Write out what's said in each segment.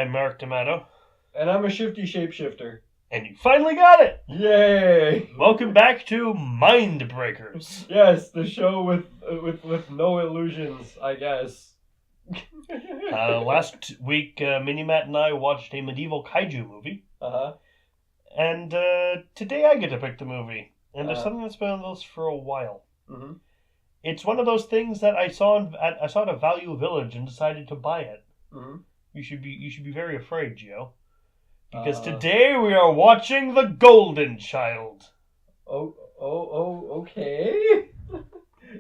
I'm Mark D'Amato. And I'm a shifty shapeshifter. And you finally got it! Yay! Welcome back to Mindbreakers. Yes, the show with no illusions, I guess. Last week, Mini-Matt and I watched a medieval kaiju movie. Uh-huh. And today I get to pick the movie. And there's Uh-huh. something that's been on those for a while. Mm-hmm. It's one of those things that I saw at a Value Village and decided to buy it. Mm-hmm. You should be very afraid, Gio. Because today we are watching The Golden Child. Okay.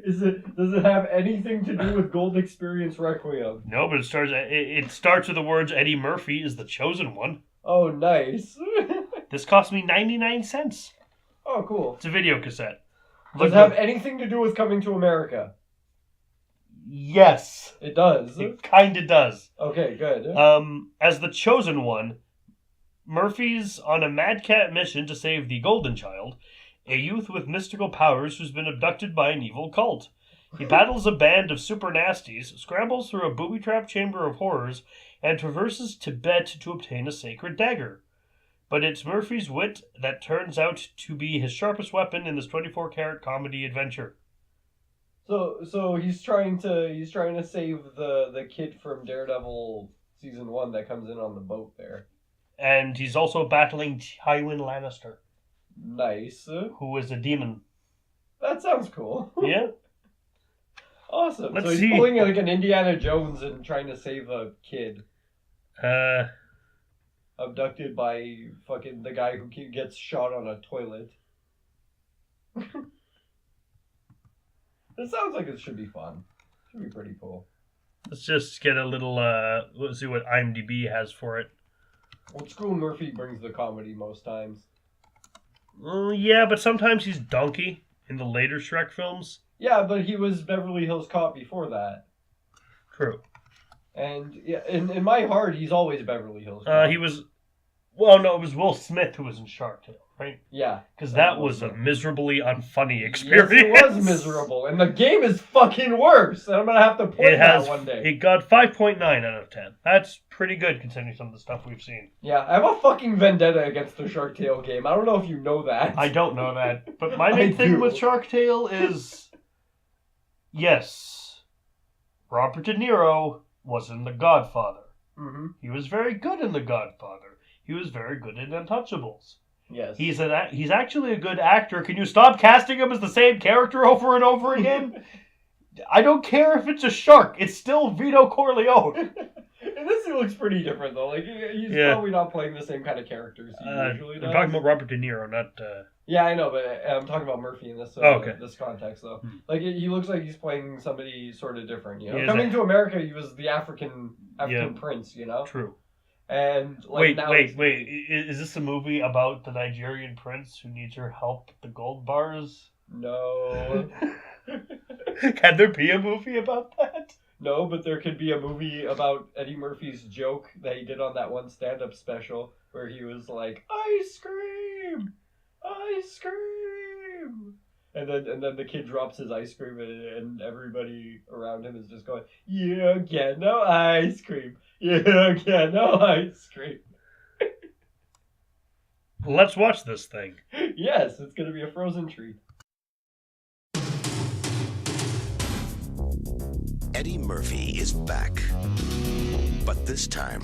Does it have anything to do with Gold Experience Requiem? No, but it starts with the words Eddie Murphy is the chosen one. Oh, nice. This cost me 99 cents. Oh, cool. It's a video cassette. Does it have anything to do with Coming to America? Yes. It does. It kind of does. Okay, good. As the chosen one, Murphy's on a madcat mission to save the Golden Child, a youth with mystical powers who's been abducted by an evil cult. He battles a band of super nasties, scrambles through a booby-trapped chamber of horrors, and traverses Tibet to obtain a sacred dagger. But it's Murphy's wit that turns out to be his sharpest weapon in this 24-karat comedy adventure. So he's trying to save the kid from Daredevil season 1 that comes in on the boat there. And he's also battling Tywin Lannister. Nice. Who is a demon. That sounds cool. Yeah. Awesome. Let's so he's see. pulling like an Indiana Jones and trying to save a kid. Abducted by fucking the guy who gets shot on a toilet. It sounds like it should be fun. Should be pretty cool. Let's just get a little, let's see what IMDb has for it. Old school Murphy brings the comedy most times. Yeah, but sometimes he's Donkey in the later Shrek films. Yeah, but he was Beverly Hills Cop before that. True. And yeah, in my heart, he's always Beverly Hills Cop. He was... Well, no, it was Will Smith who was in Shark Tale, right? Yeah. Because that was a miserably unfunny experience. Yes, it was miserable. And the game is fucking worse. And I'm going to have to play that one day. It got 5.9 out of 10. That's pretty good considering some of the stuff we've seen. Yeah, I have a fucking vendetta against the Shark Tale game. I don't know if you know that. I don't know that. But my main thing with Shark Tale is... Yes, Robert De Niro was in The Godfather. Mm-hmm. He was very good in The Godfather. He was very good in Untouchables. Yes. He's actually a good actor. Can you stop casting him as the same character over and over again? I don't care if it's a shark. It's still Vito Corleone. And this looks pretty different, though. Like, he's probably not playing the same kind of characters he usually does. I'm talking about Robert De Niro, not... Yeah, I know, but I'm talking about Murphy in this this context, though. Like, he looks like he's playing somebody sort of different, you know? Coming to America, he was the African prince, you know? True. And like wait. Is this a movie about the Nigerian prince who needs your help with the gold bars? No. Can there be a movie about that? No, but there could be a movie about Eddie Murphy's joke that he did on that one stand-up special where he was like, "Ice cream! Ice cream!" And then the kid drops his ice cream and everybody around him is just going, "You get no ice cream. You get no ice cream." Let's watch this thing. Yes, it's going to be a frozen treat. Eddie Murphy is back. But this time,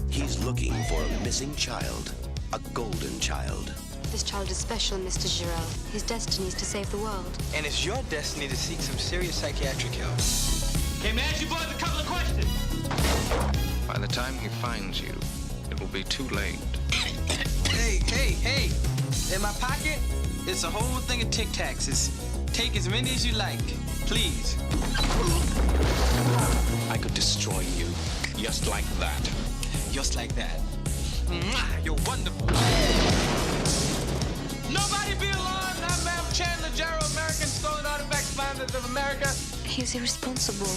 he's looking for a missing child, a golden child. This child is special, Mr. Giraud. His destiny is to save the world. And it's your destiny to seek some serious psychiatric help. Okay, man, ask you boys a couple of questions. By the time he finds you, it will be too late. Hey! In my pocket, it's a whole thing of Tic Tacs. Take as many as you like, please. I could destroy you, just like that. Just like that. Mwah, you're wonderful. Nobody be alarmed. I'm Ma'am Chandler Jarrow, American Stolen Artifacts Finders of America. He's irresponsible.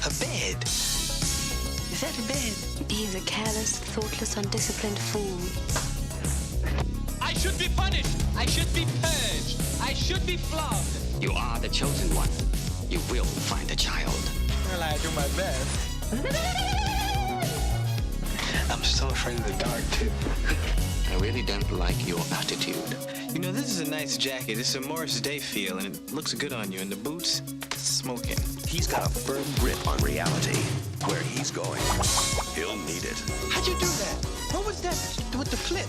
A bed? Is that a bed? He's a careless, thoughtless, undisciplined fool. I should be punished. I should be purged. I should be flogged. You are the chosen one. You will find a child. Well, I do my best. so afraid of the dark, too. I really don't like your attitude. You know, this is a nice jacket. It's a Morris Day feel, and it looks good on you. And the boots, smoking. He's got a firm grip on reality. Where he's going, he'll need it. How'd you do that? What was that with the flip?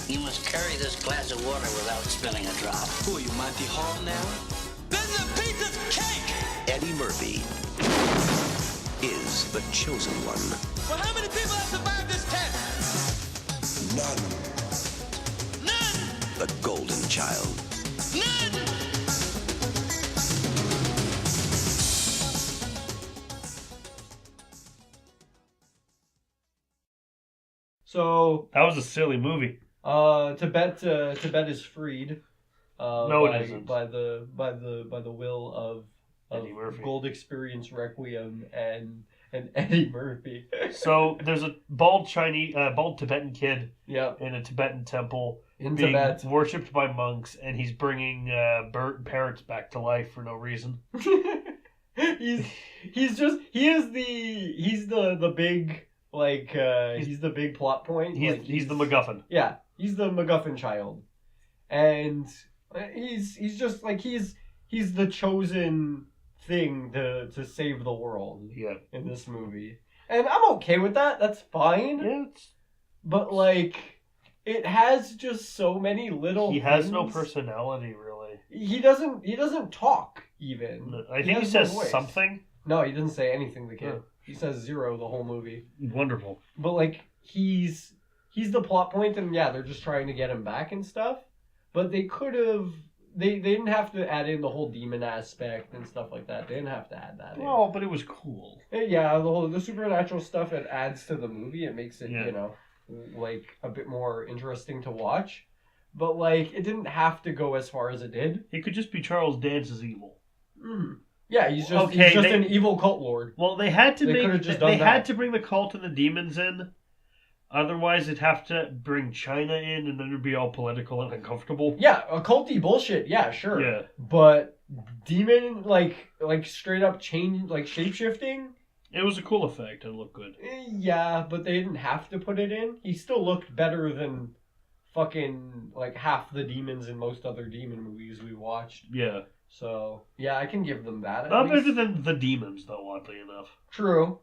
You must carry this glass of water without spilling a drop. Who are you, Monty Hall now? This is a piece of cake! Eddie Murphy is the chosen one. Well, how many people have survived this test? None. None! The golden child. None! So That was a silly movie. Tibet is freed. No, it isn't. By the will of Eddie Murphy. Gold Experience Requiem and Eddie Murphy. So there's a bald Tibetan kid Yeah, in a Tibetan temple in being Tibet. worshipped by monks, and he's bringing parrots back to life for no reason. he's the big he's the big plot point. He's the MacGuffin. Yeah, he's the MacGuffin child, and he's just like he's the chosen thing to save the world. Yeah. In this movie, and I'm okay with that. That's fine. Yeah. But like, it has just so many little. He has no things. personality, really. He doesn't talk even. I think he has no says voice. something. No, he doesn't say anything. The kid. Yeah. He says zero the whole movie. Wonderful. But like he's the plot point, and yeah, they're just trying to get him back and stuff. But they could have. They didn't have to add in the whole demon aspect and stuff like that. They didn't have to add that in. Oh, but it was cool. Yeah, the supernatural stuff, it adds to the movie. It makes it, Yeah. like a bit more interesting to watch. But like, it didn't have to go as far as it did. It could just be Charles Dance's evil. Yeah, he's just Okay, an evil cult lord. Well, they had to They could've just done they that. had to bring the cult and the demons in. Otherwise, they'd have to bring China in, and then it'd be all political and uncomfortable. Yeah, occulty bullshit. Yeah, sure. Yeah. But demon, like straight up change, like shape shifting. It was a cool effect. It looked good. Yeah, but they didn't have to put it in. He still looked better than fucking like half the demons in most other demon movies we watched. Yeah. So yeah, I can give them that. At Not least. better than the demons, though. Oddly enough. True,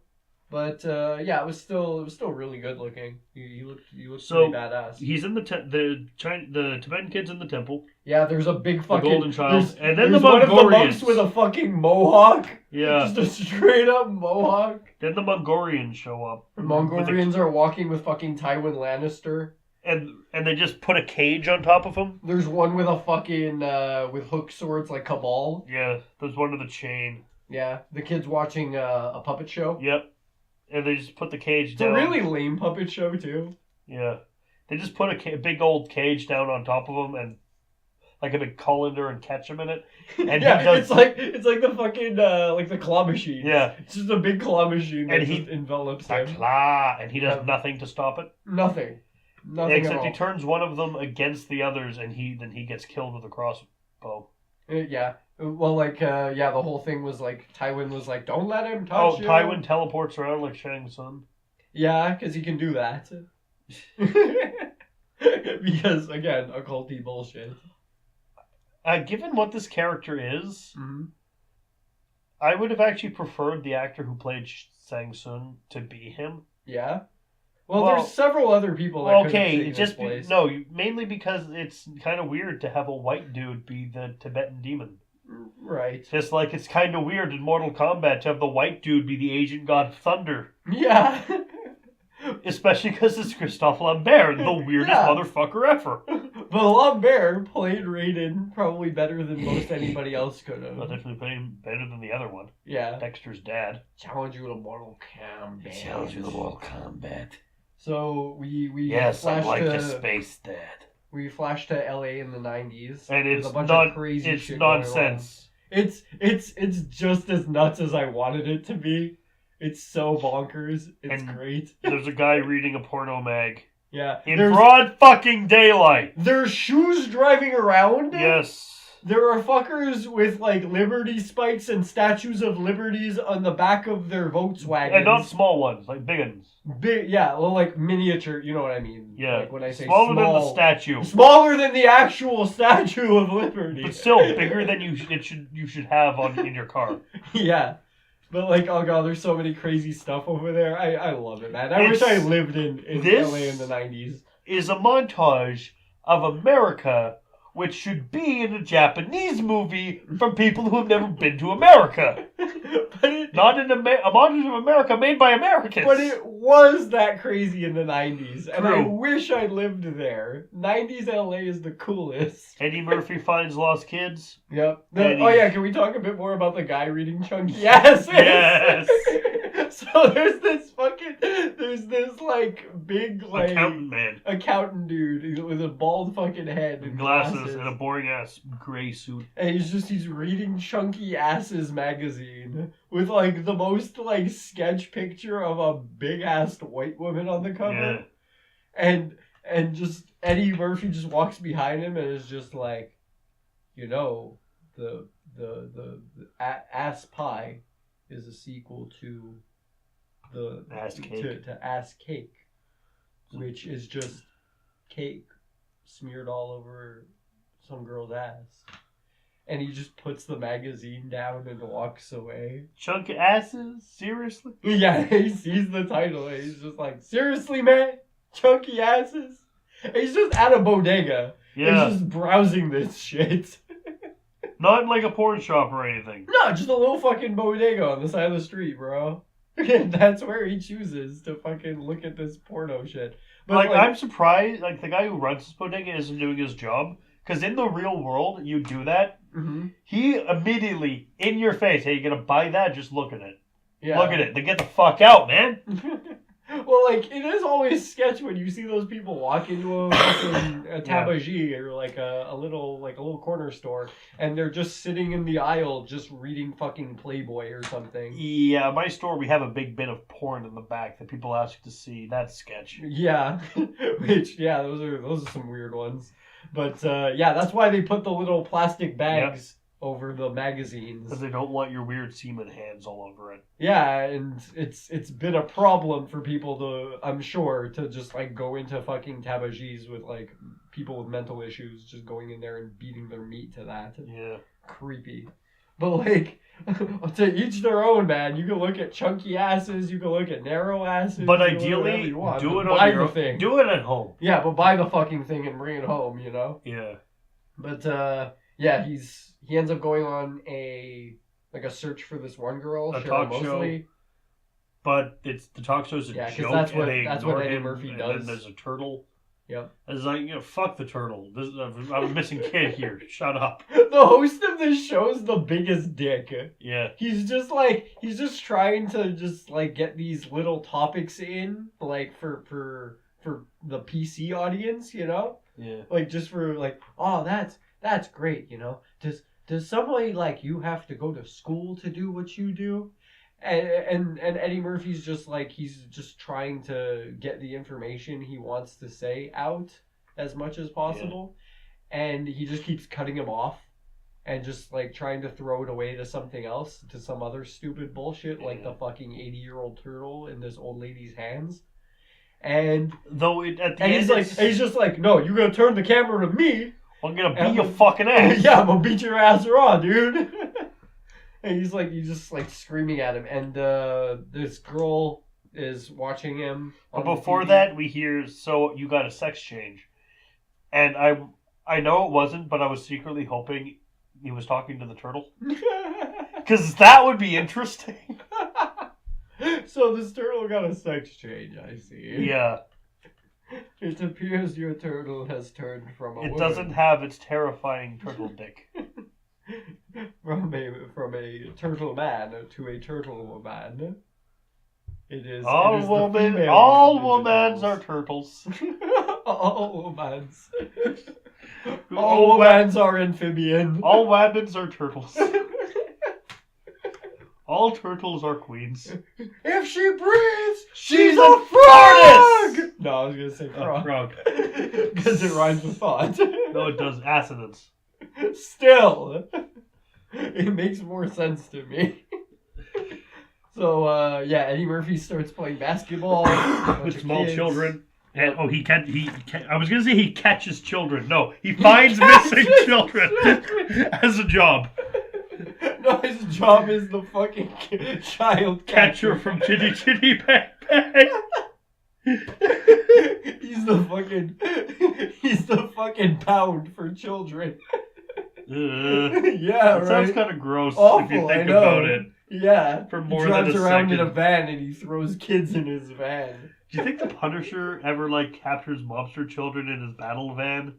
but yeah, it was still really good looking. He looked So, pretty badass. He's in the Tibetan kid's in the temple. Yeah, there's a big fucking golden child. there's- And then there's the one of the Mongolians. monks with a fucking mohawk. Yeah. Just a straight up mohawk. Then the Mongolians show up. The Mongolians are walking with fucking Tywin Lannister. And they just put a cage on top of him. There's one with a fucking with hook swords like Cabal. Yeah, there's one with a chain. Yeah, the kid's watching a puppet show. Yep. And they just put the cage It's down. a really lame puppet show too. Yeah. They just put a big old cage down on top of him and like a big colander and catch him in it. And yeah, he does, it's like the fucking like the claw machine. Yeah. It's just a big claw machine that And he just envelops a him. claw, and he does Yeah. nothing to stop it. Nothing at Except all. he turns one of them against the others, and then he gets killed with a crossbow. Yeah. Well, like, yeah, the whole thing was like, Tywin was like, don't let him touch you. Tywin teleports around like Shang Tsung. Yeah, because he can do that. Because, again, occulty bullshit. Given what this character is, Mm-hmm. I would have actually preferred the actor who played Shang Tsung to be him. Yeah? Well, there's several other people that could have taken his place. Mainly because it's kind of weird to have a white dude be the Tibetan demon. Right. Just like it's kind of weird in Mortal Kombat to have the white dude be the Asian god Thunder. Yeah. Especially because it's Christophe Lambert, the weirdest Yeah. motherfucker ever. But Lambert played Raiden probably better than most anybody else could have. Well, definitely playing better than the other one. Yeah. Dexter's dad. Challenge you to Mortal Kombat. Mortal Kombat. So we Yes, I'd flashed like to to space that. we flashed to LA in the 90s. And with it's a bunch not of crazy it's shit going on. nonsense. It's just as nuts as I wanted it to be. It's so bonkers. It's And great. There's a guy reading a porno mag. Yeah. In broad fucking daylight. There's shoes driving around. Yes. There are fuckers with, like, Liberty spikes and statues of Liberties on the back of their Volkswagens. And not small ones, like big ones. Big, yeah, well, like, miniature, you know what I mean. Yeah. Like, when I say smaller small, than the statue. Smaller than the actual Statue of Liberty. But still, bigger than you should have in your car. Yeah. But, like, oh god, there's so many crazy stuff over there. I love it, man. I wish I lived in LA in the 90s. Is a montage of America, which should be in a Japanese movie from people who have never been to America. Not a montage of America made by Americans. But it was that crazy in the 90s, and I True. wish I lived there. 90s LA is the coolest. Eddie Murphy finds lost kids. Yep. Eddie. Oh yeah, can we talk a bit more about the guy reading Chunky Asses? Yes. So there's this like big like accountant dude with a bald fucking head and glasses and a boring ass gray suit. And he's reading Chunky Asses magazine with like the most like sketch picture of a big ass white woman on the cover. Yeah. And just Eddie Murphy just walks behind him and is just like, you know, the Ass Pie is a sequel to the Ass Cake. To Ass Cake, which is just cake smeared all over some girl's ass. And he just puts the magazine down and walks away. Chunky Asses? Seriously? Yeah, he sees the title and he's just like, seriously, man? Chunky Asses? And he's just at a bodega. Yeah. He's just browsing this shit. Not in like a porn shop or anything. No, just a little fucking bodega on the side of the street, bro. And that's where he chooses to fucking look at this porno shit. But like I'm surprised, like the guy who runs this bodega isn't doing his job. Because in the real world, you do that. Mm-hmm. He immediately, in your face, hey, you gonna buy that? Just look at it. Yeah. Look at it. Then get the fuck out, man. Well, like, it is always sketch when you see those people walk into a tabagie or like a little corner store and they're just sitting in the aisle just reading fucking Playboy or something. Yeah, my store, we have a big bin of porn in the back that people ask to see. That's sketch. Yeah. Which, yeah, those are some weird ones. But, yeah, that's why they put the little plastic bags over the magazines. Because they don't want your weird semen hands all over it. Yeah, and it's been a problem for people to, I'm sure, to just, like, go into fucking tabagies with, like, people with mental issues just going in there and beating their meat to that. Yeah. Creepy. But, like, to each their own, man. You can look at chunky asses, you can look at narrow asses. But ideally, do it on your own. Thing. Do it at home. Yeah, but buy the fucking thing and bring it home, you know? Yeah. But, yeah, he ends up going on a search for this one girl, a Cheryl talk Mosley. show. But the talk show's a joke. That's what Eddie him, Murphy and does. then there's a turtle. Yep. It's like, fuck the turtle. I'm a missing kid here. Shut up. The host of this show is the biggest dick. Yeah. He's just trying to just like get these little topics in, like for the PC audience, you know? Yeah. Like just for like, oh, that's great, you know? Does somebody like you have to go to school to do what you do? And Eddie Murphy's just like, he's just trying to get the information he wants to say out as much as possible. Yeah. And he just keeps cutting him off and just like trying to throw it away to something else, to some other stupid bullshit, like the fucking 80-year-old turtle in this old lady's hands. And though at the end he's just like, no, you're gonna turn the camera to me. I'm gonna beat your fucking ass. Yeah, I'm gonna beat your ass raw, dude. And he's just like screaming at him, and this girl is watching him. But before that, we hear, so you got a sex change, and I know it wasn't, but I was secretly hoping he was talking to the turtle, because that would be interesting. So this turtle got a sex change, I see. Yeah. It appears your turtle has turned from a woman. It doesn't have its terrifying turtle dick. From a turtle man to a turtle woman. It is all women are turtles. All womans. All womans are amphibian. All womans are turtles. All turtles are queens. If she breathes, she's a frog! No, I was gonna say frog. Frog. Because it rhymes with thought. No, it does. Assonance. Still, it makes more sense to me. So, Eddie Murphy starts playing basketball with small children. And I was gonna say he catches children. No, he finds missing children as a job. No, his job is the fucking child catcher from Chitty Chitty Bang Bang. He's the fucking pound for children. Yeah, that sounds kind of gross Awful, if you think about it. Yeah, for more he drives than a around second. in a van and he throws kids in his van. Do you think the Punisher ever captures mobster children in his battle van?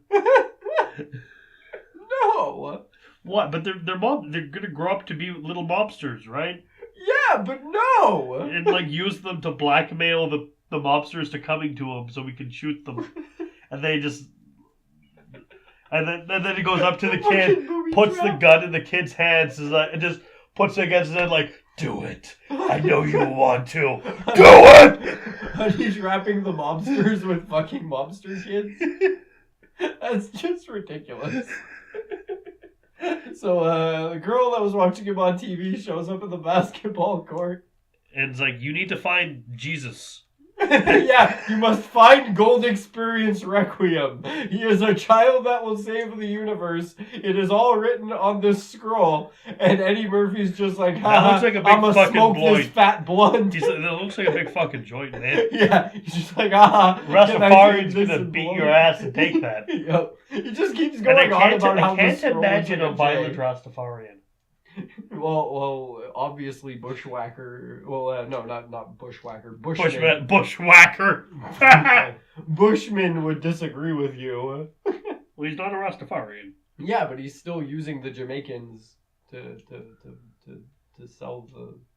No. What? But they're gonna grow up to be little mobsters, right? Yeah, but no. And use them to blackmail the mobsters to coming to him so we can shoot them, and they just. And then he goes up to the kid, puts the gun in the kid's hands, and just puts it against his head do it. I know you want to. Do it! And he's wrapping the mobsters with fucking mobster kids. That's just ridiculous. So, the girl that was watching him on TV shows up in the basketball court. And it's you need to find Jesus. Yeah, you must find Gold Experience Requiem. He is a child that will save the universe. It is all written on this scroll. And Eddie Murphy's just that looks like a big I'm gonna fucking smoke blunt. this fat blunt. That looks like a big fucking joint, man. Yeah, he's just Rastafarian's gonna beat your ass and take that. Yep. He just keeps And going on about how I can't the scroll imagine is a violent Rastafarian. Well, obviously Bushwhacker. Well, no, not Bushwhacker. Bushman. Bushwhacker. Bushman would disagree with you. Well, he's not a Rastafarian. Yeah, but he's still using the Jamaicans to sell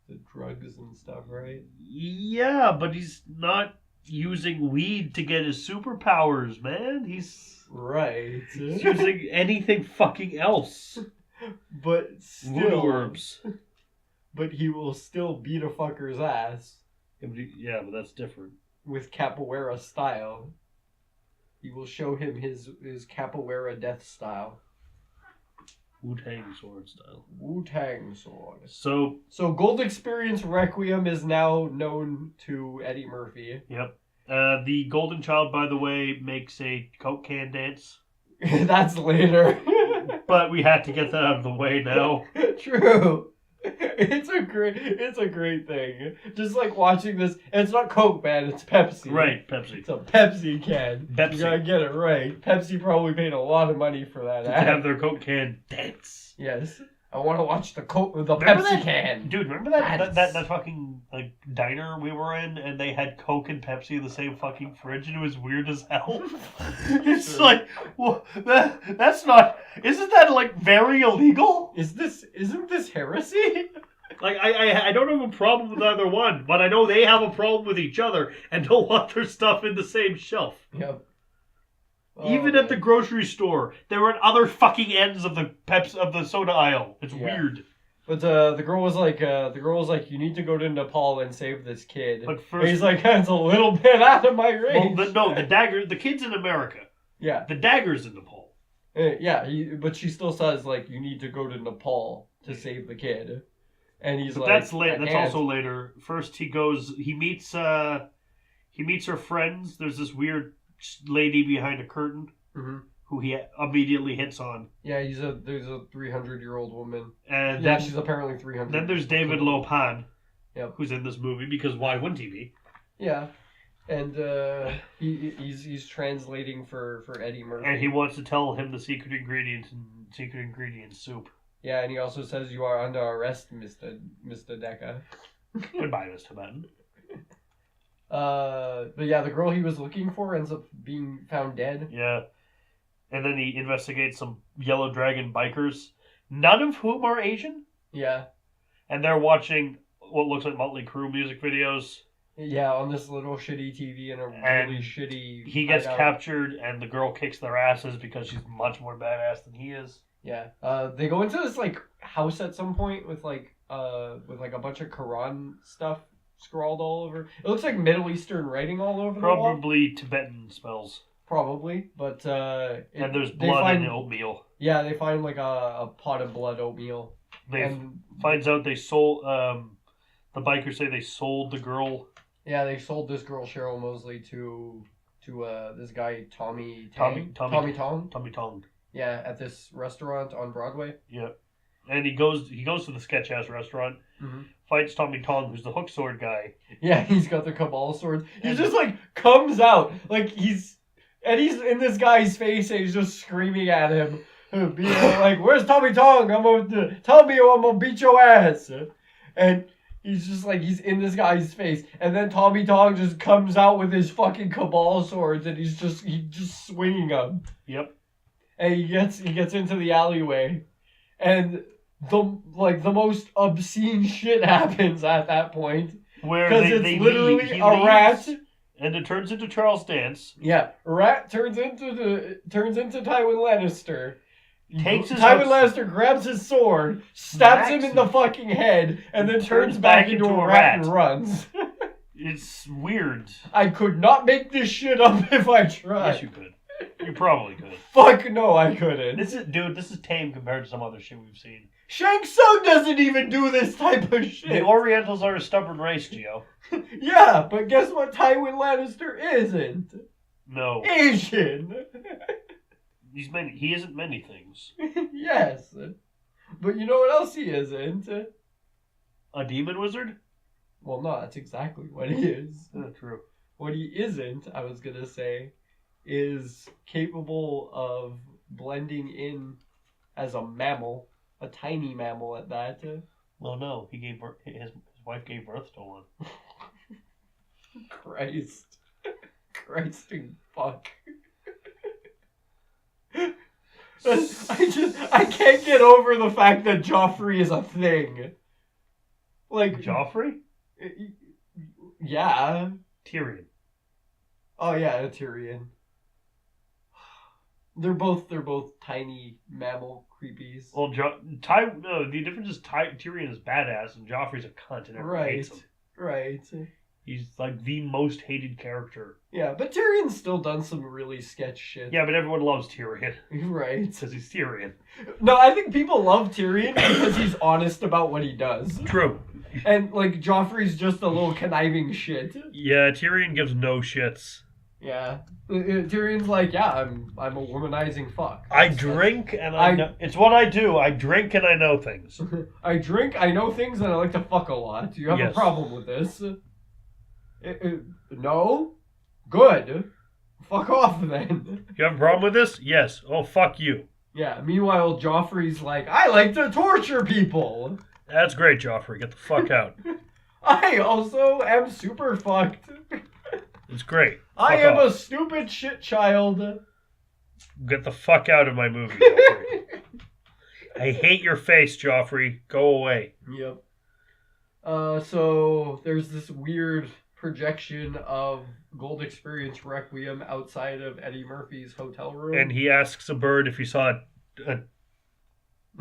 the drugs and stuff, right? Yeah, but he's not using weed to get his superpowers, man. He's using anything fucking else. But still, herbs. But he will still beat a fucker's ass. Yeah, but that's different. With capoeira style. He will show him his capoeira death style. Wu-Tang sword style. Wu-Tang sword. So Gold Experience Requiem is now known to Eddie Murphy. Yep. The Golden Child, by the way, makes a Coke can dance. That's later. But we had to get that out of the way now. True. It's a great thing. Just watching this, and it's not Coke, man, it's Pepsi. Right, Pepsi. It's a Pepsi can. Pepsi. You gotta get it right. Pepsi probably paid a lot of money for that. To have their Coke can dance. Yes. I want to watch the Pepsi can. Dude, remember that fucking diner we were in, and they had Coke and Pepsi in the same fucking fridge, and it was weird as hell. It's well, that's not. Isn't that very illegal? Isn't this heresy? I don't have a problem with either one, but I know they have a problem with each other and don't want their stuff in the same shelf. Yep. Even at the grocery store, they were at other fucking ends of the soda aisle. It's weird. But the girl was like, you need to go to Nepal and save this kid. But first, and he's like, that's a little bit out of my range. Well, the kid's in America. Yeah. The dagger's in Nepal. Yeah, but she still says you need to go to Nepal to save the kid. And he's that's late. That's also later. First, he meets her friends. There's this weird lady behind a curtain who he immediately hits on. Yeah, there's a 300-year-old woman. And then she's apparently 300. Then there's David Lopan, yep, who's in this movie because why wouldn't he be? Yeah, and he's translating for Eddie Murphy. And he wants to tell him the secret ingredient soup. Yeah, and he also says you are under arrest, Mr. Deca. Goodbye, Miss Tibetan. But yeah, the girl he was looking for ends up being found dead. Yeah. And then he investigates some Yellow Dragon bikers, none of whom are Asian. Yeah. And they're watching what looks like Motley Crue music videos. Yeah, on this little shitty TV and really shitty... He gets captured and the girl kicks their asses because she's much more badass than he is. Yeah. They go into this house at some point with a bunch of Quran stuff scrawled all over. It looks like Middle Eastern writing all over the wall. Probably Tibetan spells. Probably, but... and there's blood in oatmeal. Yeah, they find like a pot of blood oatmeal. They finds out they sold. The bikers say they sold the girl. Yeah, they sold this girl Cheryl Mosley to this guy Tommy Tong. Yeah, at this restaurant on Broadway. Yeah, and he goes to the sketch house restaurant. Mm-hmm. Fights Tommy Tong, who's the hook sword guy. Yeah, he's got the Cabal sword. He just like comes out like he's in this guy's face and he's just screaming at him, being like, "Where's Tommy Tong? Tell me or I'm gonna beat your ass." And he's just like he's in this guy's face, and then Tommy Tong just comes out with his fucking Cabal swords and he's just swinging them. Yep. And he gets into the alleyway, and the most obscene shit happens at that point. Where because it's literally a rat, and it turns into Charles Dance. Yeah, a rat turns into Tywin Lannister. Tywin Lannister grabs his sword, stabs him in the fucking head, and then turns back into a rat and runs. It's weird. I could not make this shit up if I tried. Yes, you could. You probably could. Fuck no, I couldn't. This is tame compared to some other shit we've seen. Shang Tsung doesn't even do this type of shit. The Orientals are a stubborn race, Gio. Yeah, but guess what Tywin Lannister isn't? No. Asian. He isn't many things. Yes. But you know what else he isn't? A demon wizard? Well, no, that's exactly what he is. True. What he isn't, I was gonna say, is capable of blending in as a mammal, a tiny mammal at that. Well, no, he gave birth. His wife gave birth to one. Christ and fuck. I can't get over the fact that Joffrey is a thing. Like Joffrey? Yeah. Tyrion. Oh yeah, Tyrion. They're both tiny mammal creepies. Well, the difference is Tyrion is badass and Joffrey's a cunt and everyone hates him. Right. He's like the most hated character. Yeah, but Tyrion's still done some really sketch shit. Yeah, but everyone loves Tyrion. Right. Because he's Tyrion. No, I think people love Tyrion because he's honest about what he does. True. And, like, Joffrey's just a little conniving shit. Yeah, Tyrion gives no shits. Yeah. Tyrion's like, yeah, I'm a womanizing fuck. I drink and I know. It's what I do. I drink and I know things. I drink, I know things, and I like to fuck a lot. You have a problem with this? No? Good. Fuck off then. You have a problem with this? Yes. Oh, fuck you. Yeah, meanwhile, Joffrey's like, I like to torture people. That's great, Joffrey. Get the fuck out. I also am super fucked. It's great. I am a stupid shit child. Get the fuck out of my movie, Joffrey. I hate your face, Joffrey. Go away. Yep. So there's this weird projection of Gold Experience Requiem outside of Eddie Murphy's hotel room. And he asks a bird if he saw a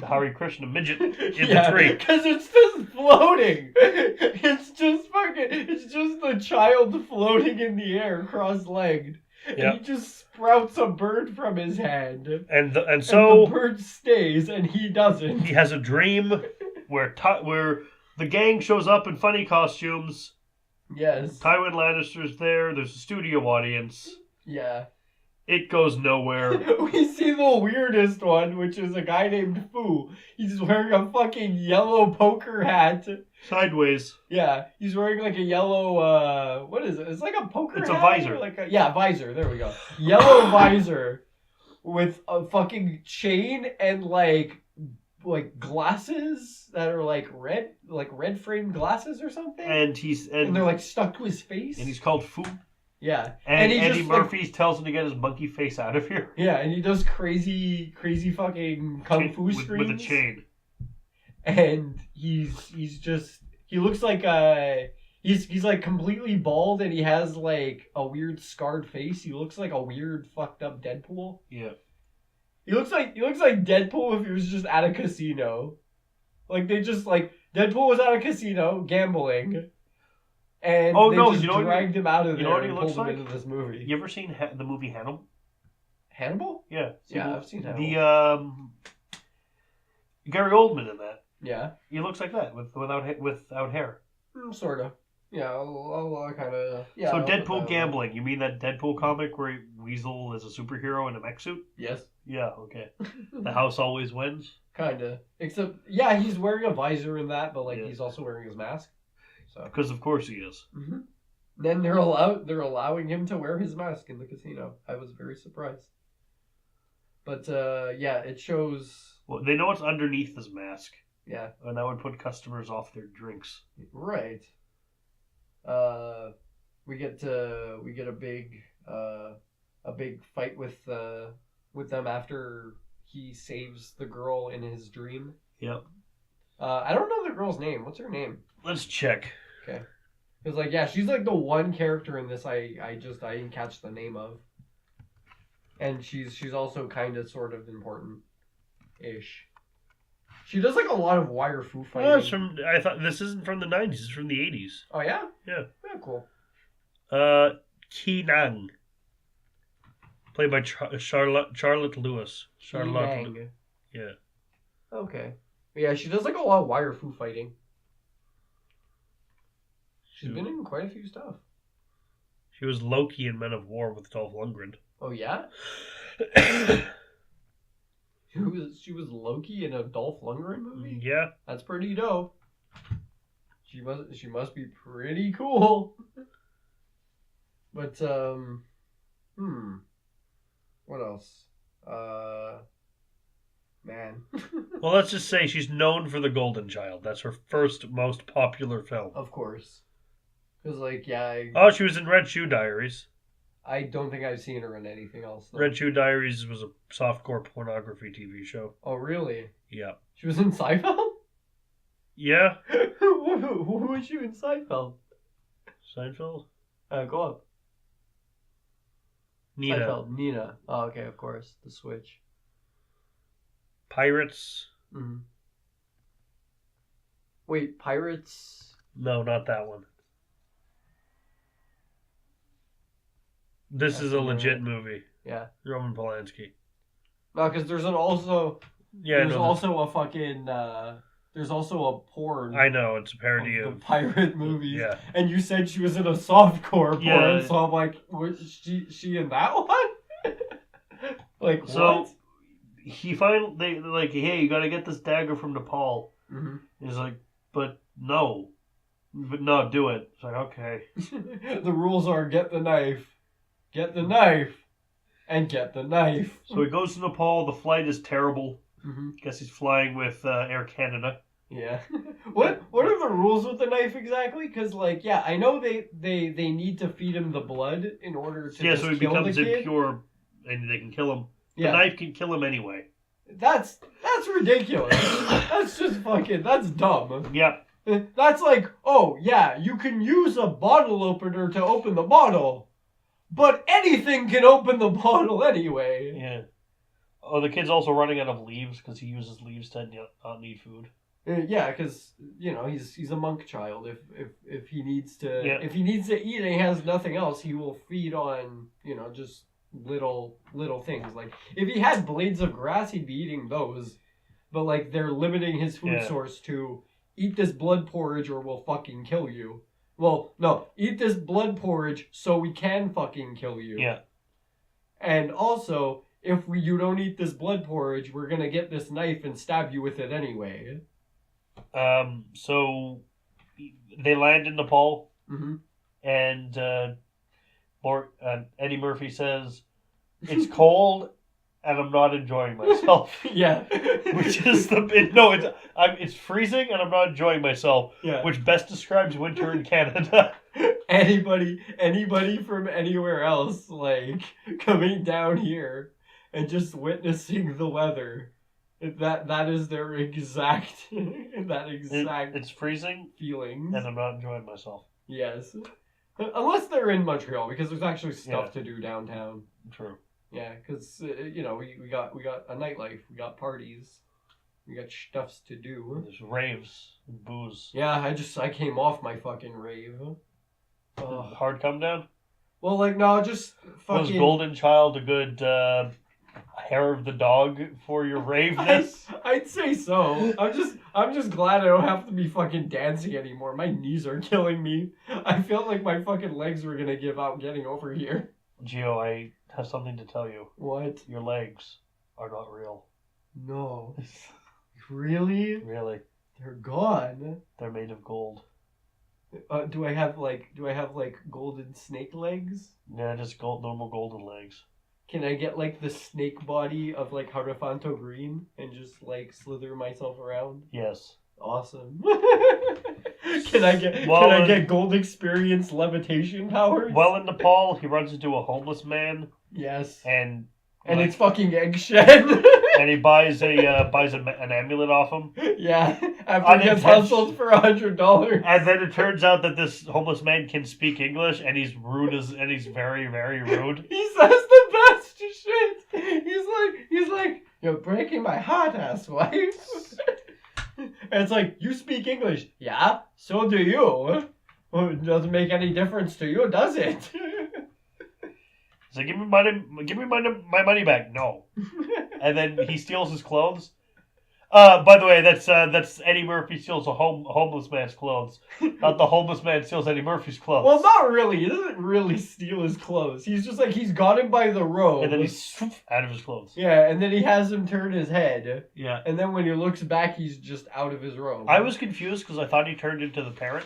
Hare Krishna midget in the tree. Because it's just floating. It's just the child floating in the air, cross-legged. Yep. And he just sprouts a bird from his hand. And the bird stays, and he doesn't. He has a dream where the gang shows up in funny costumes. Yes. Tywin Lannister's there. There's a studio audience. Yeah. It goes nowhere. We see the weirdest one, which is a guy named Fu. He's wearing a fucking yellow poker hat. Sideways. Yeah, he's wearing like a yellow, what is it? It's like a poker hat. It's a visor. Visor. There we go. Yellow visor with a fucking chain and like glasses that are like red framed glasses or something. And they're like stuck to his face. And he's called Fu. Yeah. And Eddie Murphy tells him to get his monkey face out of here. Yeah, and he does crazy fucking kung fu screams. With a chain. And he looks like he's like completely bald and he has like a weird scarred face. He looks like a weird fucked up Deadpool. Yeah. He looks like Deadpool if he was just at a casino. Like Deadpool was at a casino gambling. And they just dragged him out of there and pulled him into this movie. You ever seen the movie Hannibal? Hannibal? Yeah. Yeah, I've seen Hannibal. The Gary Oldman in that. Yeah. He looks like that without hair. Sort of. Yeah, I'll kind of... Yeah, So I'll put Deadpool that gambling. You mean that Deadpool comic where Weasel is a superhero in a mech suit? Yes. Yeah, okay. The house always wins? Kind of. Except, yeah, he's wearing a visor in that, but, like, Yeah. he's also wearing his mask. So. Because of course he is. Mm-hmm. Then they're allowing him to wear his mask in the casino. I was very surprised. But, yeah, it shows... Well, they know what's underneath his mask. Yeah. And that would put customers off their drinks. Right. We get a big fight with them after he saves the girl in his dream. Yep. I don't know the girl's name. What's her name? Let's check. Okay. Because, like, yeah, she's, like, the one character in this I didn't catch the name of. And she's also kind of sort of important-ish. She does, like, a lot of wire foo fighting. Well, I thought this isn't from the 90s. It's from the 80s. Oh, yeah? Yeah. Yeah, cool. Ki Nang. Played by Charlotte Lewis. Yang. Yeah. Okay. Yeah, she does, like, a lot of wire foo fighting. She's been in quite a few stuff. She was Loki in Men of War with Dolph Lundgren. Oh, yeah? She was Loki in a Dolph Lundgren movie? Yeah. That's pretty dope. She must be pretty cool. But what else? Man. Well, let's just say she's known for The Golden Child. That's her first most popular film. Of course. Cuz like yeah, Oh, she was in Red Shoe Diaries. I don't think I've seen her in anything else though. Red Shoe Diaries was a softcore pornography TV show. Oh, really? Yeah. She was in Seinfeld? Yeah. Who was she in Seinfeld? Seinfeld? Go up. Nina. Seinfeld. Nina. Oh, okay, of course. The Switch. Pirates? Mm-hmm. Wait, Pirates? No, not that one. This is a legit movie. Yeah. Roman Polanski. No, because there's also a fucking there's also a porn. I know, it's a parody of of the pirate movies. Yeah. And you said she was in a softcore porn, Yeah. so I'm like, was she in that one? Like So what? he finally they're like, hey, you gotta get this dagger from Nepal. Mm-hmm. He's like, but no, do it. It's like, okay. The rules are get the knife, and get the knife. So he goes to Nepal. The flight is terrible. Mm-hmm. Guess he's flying with Air Canada. Yeah. What are the rules with the knife exactly? Because like, yeah, I know they need to feed him the blood in order to Yeah, just so he kill becomes the kid. impure, and they can kill him. Yeah. The knife can kill him anyway. That's ridiculous. That's just fucking. That's dumb. Yeah. That's like, oh yeah, you can use a bottle opener to open the bottle, but anything can open the bottle anyway. Yeah. Oh, the kid's also running out of leaves because he uses leaves to not need food. Yeah, because you know he's a monk child. If he needs to if he needs to eat and he has nothing else, he will feed on just little things. Like if he had blades of grass, he'd be eating those. But like they're limiting his food source to eat this blood porridge or we'll fucking kill you. Well, no, eat this blood porridge so we can fucking kill you. Yeah. And also, if you don't eat this blood porridge, we're gonna get this knife and stab you with it anyway. So they land in Nepal, Mm-hmm. and Eddie Murphy says, "It's cold, and I'm not enjoying myself." Yeah. Which is it's freezing, and I'm not enjoying myself. Yeah. Which best describes winter in Canada. Anybody from anywhere else, like coming down here and just witnessing the weather. That is their exact It's freezing, feelings. and I'm not enjoying myself. Yes. Unless they're in Montreal, because there's actually stuff to do downtown. True. Yeah, because we got a nightlife, we got parties, we got stuffs to do. There's raves and booze. Yeah, I came off my fucking rave. Hard come down. Well, like no, just fucking. Was Golden Child a good hair of the dog for your raveness? I'd say so. I'm just glad I don't have to be fucking dancing anymore. My knees are killing me. I felt like my fucking legs were gonna give out getting over here. Gio, I have something to tell you. What? Your legs are not real. No. Really? Really. They're gone. They're made of gold. Do I have like golden snake legs? Yeah, just normal golden legs. Can I get like the snake body of like Harafanto Green and just like slither myself around? Yes. Awesome. Can I get gold experience levitation powers? Well, in Nepal, he runs into a homeless man. Yes. And it's fucking Eggshed. And he buys an amulet off him. Yeah, after he gets hustled for $100. And then it turns out that this homeless man can speak English, and he's rude and he's very, very rude. He says the best shit. He's like, you're breaking my heart, asswife. And it's like, you speak English. Yeah, so do you. Well, it doesn't make any difference to you, does it? He's like, give me my money back. No. And then he steals his clothes. By the way, that's Eddie Murphy steals a homeless man's clothes. Not the homeless man steals Eddie Murphy's clothes. Well, not really. He doesn't really steal his clothes. He's just like, he's got him by the robe. And then he's out of his clothes. Yeah, and then he has him turn his head. Yeah. And then when he looks back, he's just out of his robe. I was confused because I thought he turned into the parrot.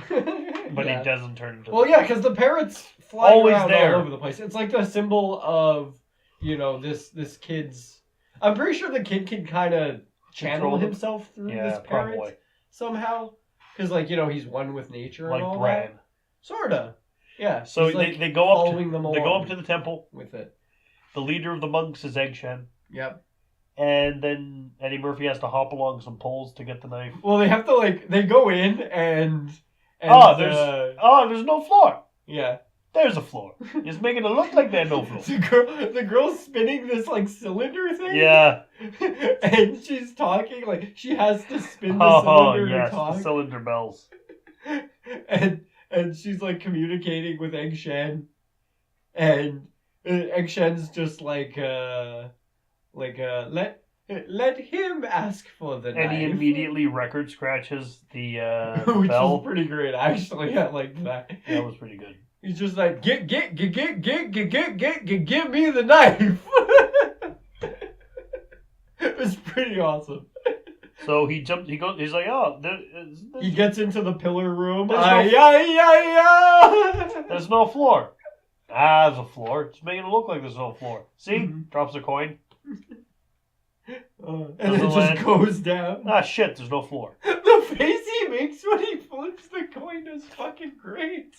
But yeah. He doesn't turn into Well, yeah, because the parrot's flying always around there. all over the place. It's like the symbol of, this kid's... I'm pretty sure the kid can kind of channel himself through this parrot probably. somehow. Because, he's one with nature like and all Bran. that. Sorta. Yeah. So they go up following them they go along up to the temple. with it. The leader of the monks is Eggshen. Yep. And then Eddie Murphy has to hop along some poles to get the knife. Well, they have to, they go in and there's no floor. Yeah. There's a floor. He's making it look like there's no floor. The girl's spinning this cylinder thing. Yeah. And she's talking she has to spin the cylinder to talk. The cylinder bells. And she's communicating with Eggshen, and Eggshen's just let him ask for the knife. And he immediately record scratches the which bell. is pretty great, actually. I like that. That was pretty good. He's just like, give me the knife. It was pretty awesome. So he's like, oh, he gets into the pillar room. There's no floor. There's a floor. It's making it look like there's no floor. See? Mm-hmm. Drops a coin. And then it just goes down. Shit, there's no floor. The face he makes when he flips the coin is fucking great.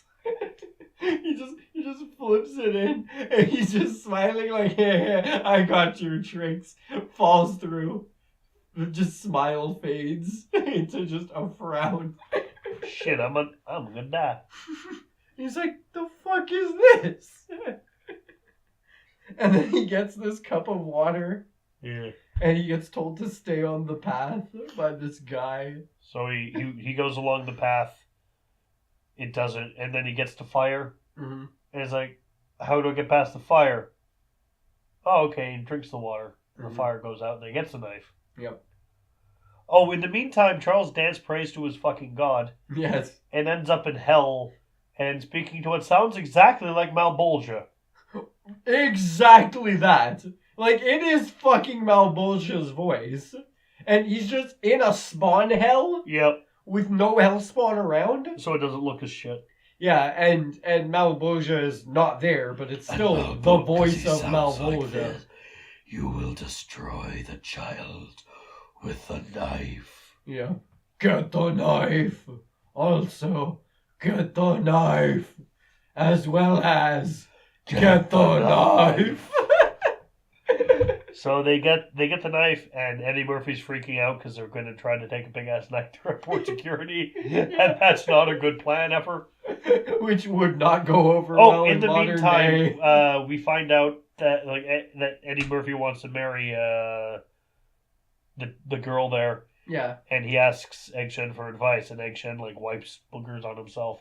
He just flips it in, and he's just smiling yeah, I got your tricks. Falls through. Just smile fades into just a frown. Shit, I'm gonna die. He's like, the fuck is this? And then he gets this cup of water. Yeah. And he gets told to stay on the path by this guy. So he goes along the path. It doesn't, and then he gets to fire. Mm-hmm. And it's like, how do I get past the fire? Oh, okay, he drinks the water. And the fire goes out, and he gets the knife. Yep. Oh, in the meantime, Charles Dance prays to his fucking god. Yes. And ends up in hell, and speaking to what sounds exactly like Malbolgia. Exactly that. It is fucking Malbolgia's voice. And he's just in a spawn hell? Yep. With no hellspawn around? So it doesn't look as shit. Yeah, and Malbolgia is not there, but it's still the voice of Malbolgia. You will destroy the child with a knife. Yeah. Get the knife. Also, get the knife. As well as get the knife. So they get the knife, and Eddie Murphy's freaking out because they're going to try to take a big ass knife to airport security, and that's not a good plan ever. Which would not go over well in the modern meantime, day. we find out that that Eddie Murphy wants to marry the girl there. Yeah. And he asks Eggshen for advice, and Eggshen wipes boogers on himself.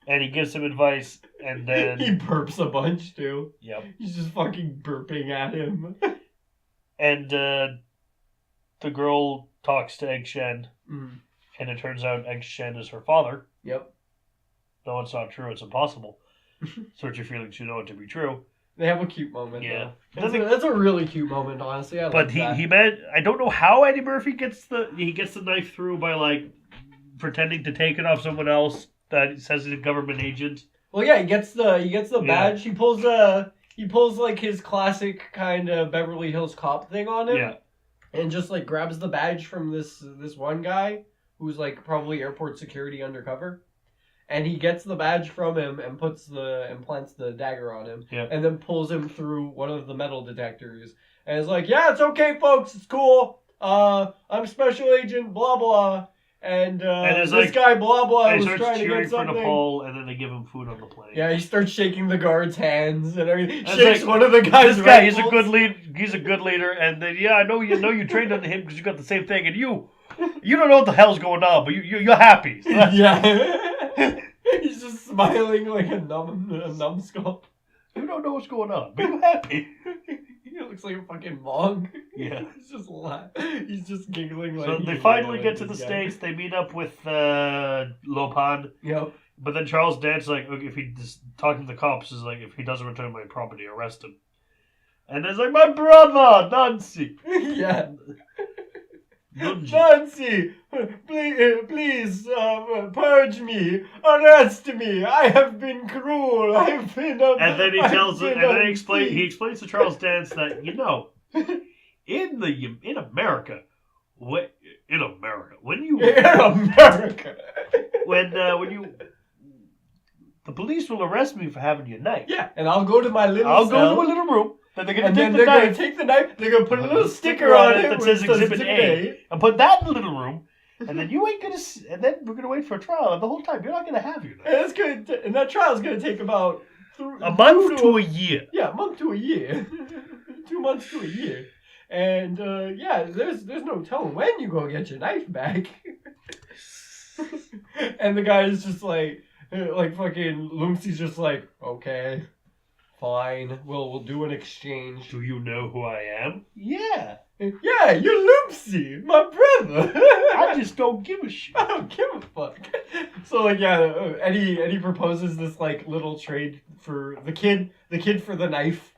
And he gives him advice, and then... He burps a bunch, too. Yep. He's just fucking burping at him. And the girl talks to Egg Shen, and it turns out Egg Shen is her father. Yep. No, it's not true. It's impossible. Search your feelings, you know it to be true. They have a cute moment, yeah. though. That's a really cute moment, honestly. But he meant, I don't know how Eddie Murphy gets the knife through by, like, pretending to take it off someone else that says he's a government agent. Well, yeah, he gets the badge. He pulls like his classic kind of Beverly Hills Cop thing on him. Yeah. And just like grabs the badge from this one guy who's like probably airport security undercover. And he gets the badge from him and implants the dagger on him. Yeah. And then pulls him through one of the metal detectors. And is like, yeah, it's okay, folks. It's cool. I'm Special Agent blah blah. And this like, guy blah blah was starts trying to cheering get something. for Nepal, and then they give him food on the plane. Yeah, he starts shaking the guard's hands and everything. That's Shakes like, one of the guys. This guy, he's a good lead. He's a good leader, and then I know you trained under him because you got the same thing, and you don't know what the hell's going on, but you're happy. So yeah, he's just smiling like a numbskull. You don't know what's going on, but you're happy. He looks like a fucking monk. Yeah. He's just giggling like. So they finally get to the States. They meet up with Lopan. Yep. But then Charles Dance, like, if he just talking to the cops, is like, if he doesn't return my property, arrest him. And there's like, my brother, Nancy. Yeah. Nancy, please, purge me, arrest me. I have been cruel. I've been. And then he explains to Charles Dance that in America, when the police will arrest me for having your knife. Yeah, and I'll go to my little I'll cell. go to a little room. Then they're going to take the knife. They're going to put a little sticker on it that says Exhibit A. And put that in the little room. And then you ain't going to... And then we're going to wait for a trial. And the whole time, you're not going to have your knife. And that trial's going to take about... a month to a year. Yeah, a month to a year. 2 months to a year. And, there's no telling when you go get your knife back. And the guy is just like fucking... Lumpsy's just like, okay... Fine, we'll do an exchange. Do you know who I am? Yeah. Yeah, you're Loopsy, my brother. I just don't give a shit. I don't give a fuck. So Eddie proposes this like little trade for the kid for the knife,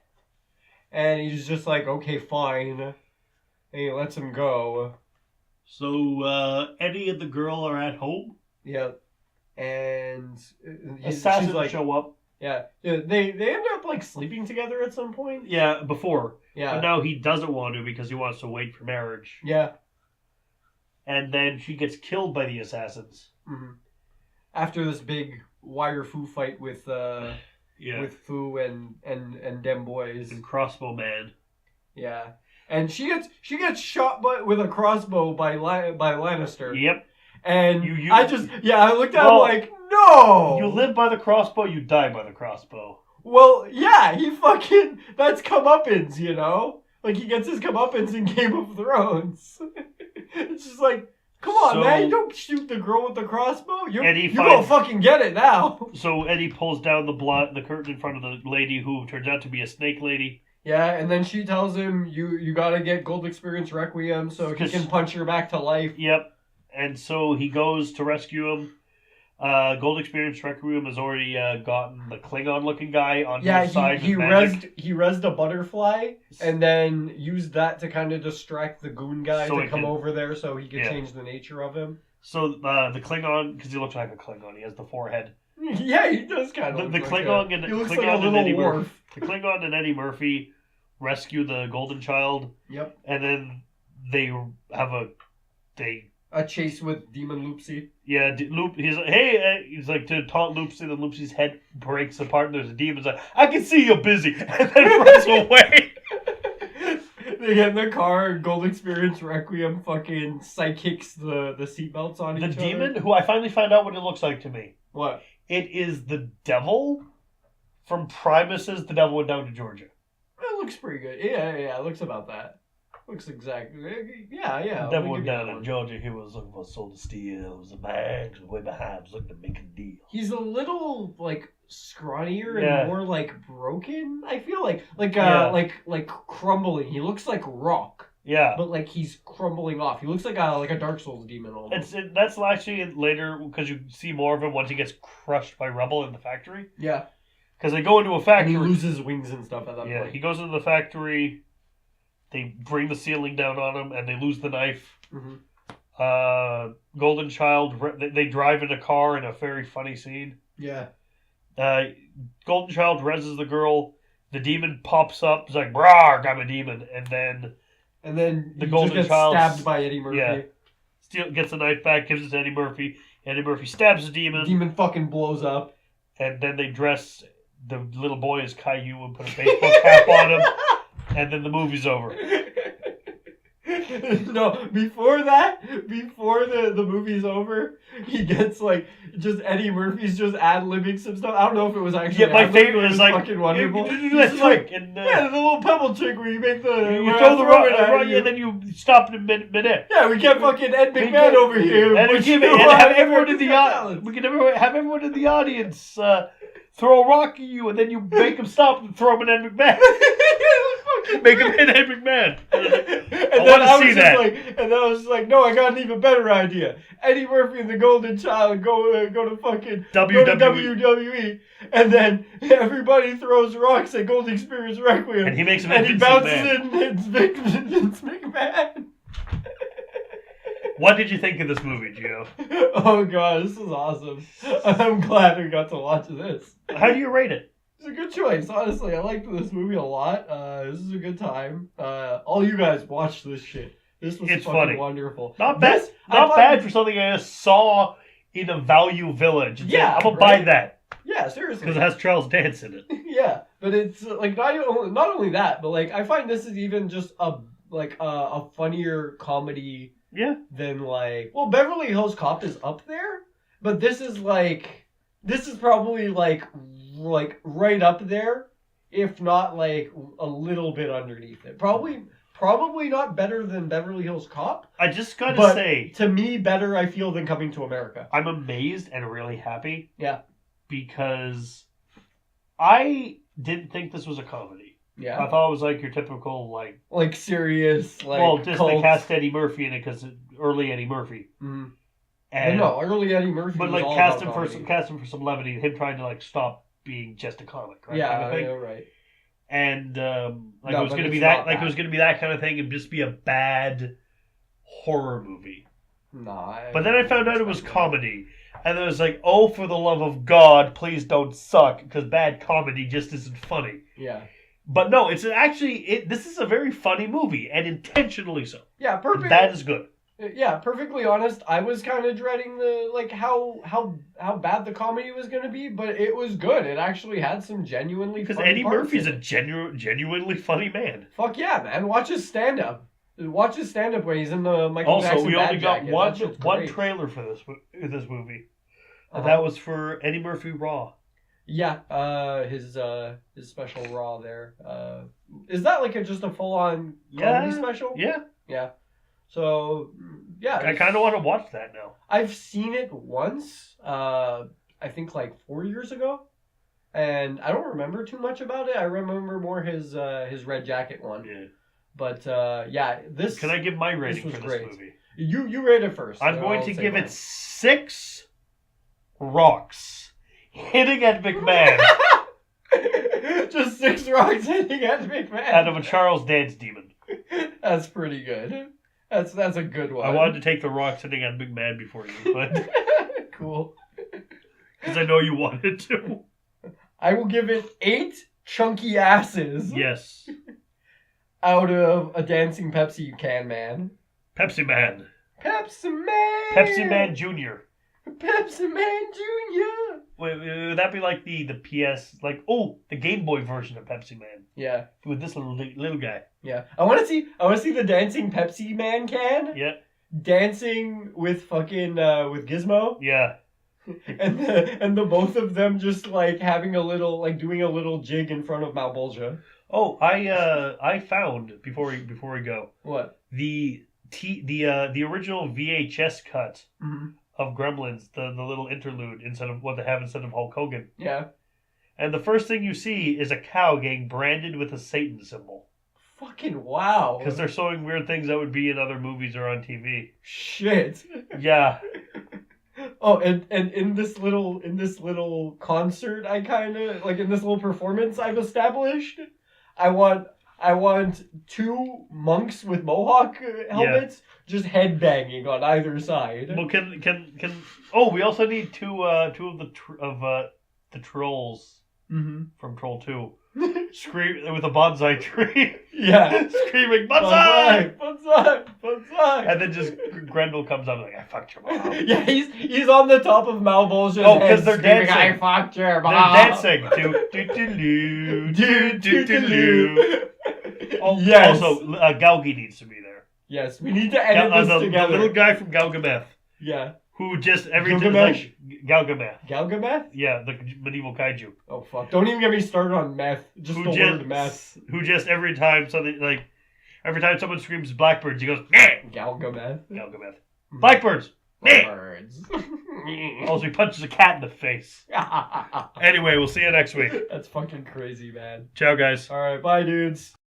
and he's just like, okay, fine, and he lets him go. So Eddie and the girl are at home. Yeah, and assassins show up. Yeah, they end up like sleeping together at some point. Yeah, before. Yeah. But now he doesn't want to because he wants to wait for marriage. Yeah. And then she gets killed by the assassins. Mm-hmm. After this big wire Fu fight with Fu and them boys and Crossbow Man. Yeah, and she gets shot with a crossbow by Lannister. Yep. And I looked at him like, no! You live by the crossbow, you die by the crossbow. Well, yeah, that's comeuppance, you know? Like, he gets his comeuppance in Game of Thrones. It's just like, come on, man, you don't shoot the girl with the crossbow. You're gonna fucking get it now. So Eddie pulls down the curtain in front of the lady who turns out to be a snake lady. Yeah, and then she tells him, you gotta get Gold Experience Requiem so he can punch her back to life. Yep. And so he goes to rescue him. Gold Experience Requiem has already gotten the Klingon-looking guy on his side. He rezzed a butterfly and then used that to kind of distract the goon guy to come over there so he could change the nature of him. So the Klingon, because he looks like a Klingon, he has the forehead. Yeah, he does kind of. The Klingon and Eddie Murphy. The Klingon and Eddie Murphy rescue the Golden Child. Yep. And then they have a chase with Demon Loopsy. Yeah, he's like, hey, he's like to taunt Loopsy, then Loopsy's head breaks apart, and there's a demon. He's like, I can see you're busy, and then runs away. They get in the car, Gold Experience Requiem fucking sidekicks the seatbelts on each other. The demon, who I finally found out what it looks like to me. What? It is the devil from Primus's The Devil Went Down to Georgia. It looks pretty good. Yeah, it looks about that. Looks exactly. Yeah. Devil I'll went give you down that in one. Georgia. He was looking for a soul to steal. It was a man way behind. Was looking to make a deal. He's a little like scrawnier Yeah. and more like broken. I feel like Yeah. like crumbling. He looks like rock, Yeah. but like he's crumbling off. He looks like a Dark Souls demon almost. That's actually later because you see more of him once he gets crushed by rubble in the factory. Yeah, Because they go into a and factory. he loses wings and stuff at that Yeah, point. he goes into the factory. They bring the ceiling down on him, and they lose the knife. Mhm. Golden Child. They drive in a car in a very funny scene. Yeah. Golden Child reses the girl. The demon pops up. He's like, "Brarg, I'm a demon," and then The The he Golden just gets Child stabbed by Eddie Murphy. Yeah. Gets the knife back, gives it to Eddie Murphy. Eddie Murphy stabs the demon, Demon fucking blows up. and then they dress the little boy as Caillou and put a baseball cap on him, and then the movie's over. No, before the movie's over, he gets like just Eddie Murphy's just ad-libbing some stuff. I don't know if it was actually. Yeah, my ad-libbing, but favorite it is was like fucking wonderful. You do He's that just trick, like, and yeah, the little pebble trick where you make the you where throw I the throw it rock, at you. and then you stop it midair. Yeah, we get fucking Ed McMahon over here, and we which give you it, and want have to everyone in make the audience. We can have everyone in the audience throw a rock at you, and then you make them stop and throw him at Ed McMahon. Make him hit Ed McMahon. I want to see that. And then I was just like, no, I got an even better idea. Eddie Murphy and the Golden Child go to fucking go to WWE, and then everybody throws rocks at Golden Experience Requiem, And he makes him and hit he Vince bounces McMahon. and hits Vince McMahon. What did you think of this movie, Gio? Oh god, this is awesome. I'm glad we got to watch this. How do you rate it? It's a good choice, honestly. I liked this movie a lot. This is a good time. All you guys watch this shit. This was It's fucking funny. wonderful. Not bad. This, Not bad for something I just saw in a Value Village. It's Yeah, like, I'm gonna right? buy that Yeah, seriously. because it has Charles Dance in it. Yeah, but it's like not only that, but like I find this is even just a funnier comedy Yeah. than like Beverly Hills Cop is up there, but this is probably like right up there, if not like a little bit underneath it. Probably not better than Beverly Hills Cop. I just gotta But say, to me, better I feel than Coming to America. I'm amazed and really happy. Yeah. Because I didn't think this was a comedy. Yeah. I thought it was like your typical Like serious, like well, just cult. they cast Eddie Murphy in it because early Eddie Murphy. Mhm. And No, early Eddie Murphy. but was like all cast about him comedy. cast him for some levity, him trying to like stop being just a comic, right? Yeah, kind of thing. yeah, right. And No, it was but gonna it's be that not like that. it was gonna be that kind of thing and just be a bad horror movie. Nah. But then I found out it was comedy. And it was like, oh, for the love of God, please don't suck, because bad comedy just isn't funny. Yeah. But no, it's actually this is a very funny movie, and intentionally so. Yeah, perfect. That is good. Yeah, perfectly honest. I was kind of dreading the how bad the comedy was gonna be, but it was good. It actually had some genuinely Because funny Eddie parts Murphy's in a it. genuinely funny man. Fuck yeah, man! Watch his stand up. Watch his stand up when he's in the Michael Also, Jackson we bad only got jacket. one That shit's one great. trailer for this movie. And Uh-huh. that was for Eddie Murphy Raw. Yeah, his special Raw there. Is that like just a full on comedy special? Yeah. Yeah. So yeah, I kind of want to watch that now. I've seen it once. I think like 4 years ago, and I don't remember too much about it. I remember more his Red Jacket one. Yeah. But yeah, this. Can I give my rating was for this great. movie? You rate it first. I'm and going I'll to say give mine. it 6 rocks hitting at McMahon Just 6 rocks hitting at McMahon. out of a Charles Dance demon. That's pretty good. That's a good one. I wanted to take the rocks hitting at McMahon before you, but Cool. because I know you wanted to. I will give it 8 chunky asses Yes, out of a dancing Pepsi can man. Pepsi Man, Pepsi Man. Pepsi Man Junior. Pepsi Man Junior. Would that be like the PS the Game Boy version of Pepsi Man Yeah, with this little guy? yeah. I want to see the dancing Pepsi Man can Yeah, dancing with fucking with Gizmo, yeah. and the both of them just like having a little like doing a little jig in front of Malbolgia. Oh, I found before we go What? the original VHS cut of Gremlins, the little interlude instead of what they have instead of Hulk Hogan. Yeah. And the first thing you see is a cow getting branded with a Satan symbol. Fucking wow. Because they're showing weird things that would be in other movies or on TV. Shit. Yeah. Oh, and in this little concert, I kind of like in this little performance I've established. I want 2 monks with mohawk helmets just headbanging on either side. Well, can oh, we also need two of the trolls from Troll 2. Scream with a bonsai tree. Yeah. Screaming bonsai! Bonsai! Bonsai! And then just Grendel comes up like, I fucked your mom. Yeah, he's on the top of Malbol's just Oh, because they're screaming, dancing. I fucked your mom. They're dancing. Do. Oh, Yes. Also, Galgi needs to be there. Yes, we need to edit this together. The little guy from Galgameth. Yeah. Who just every time Gilgamesh? Galgameth. Galgameth? Yeah, the medieval kaiju. Oh fuck! Don't even get me started on meth. Just the word meth. Who just every time someone screams blackbirds, he goes meh. Galgameth. Galgameth. Blackbirds. Meh. Birds. Also, he punches a cat in the face. Anyway, we'll see you next week. That's fucking crazy, man. Ciao, guys. All right, bye, dudes.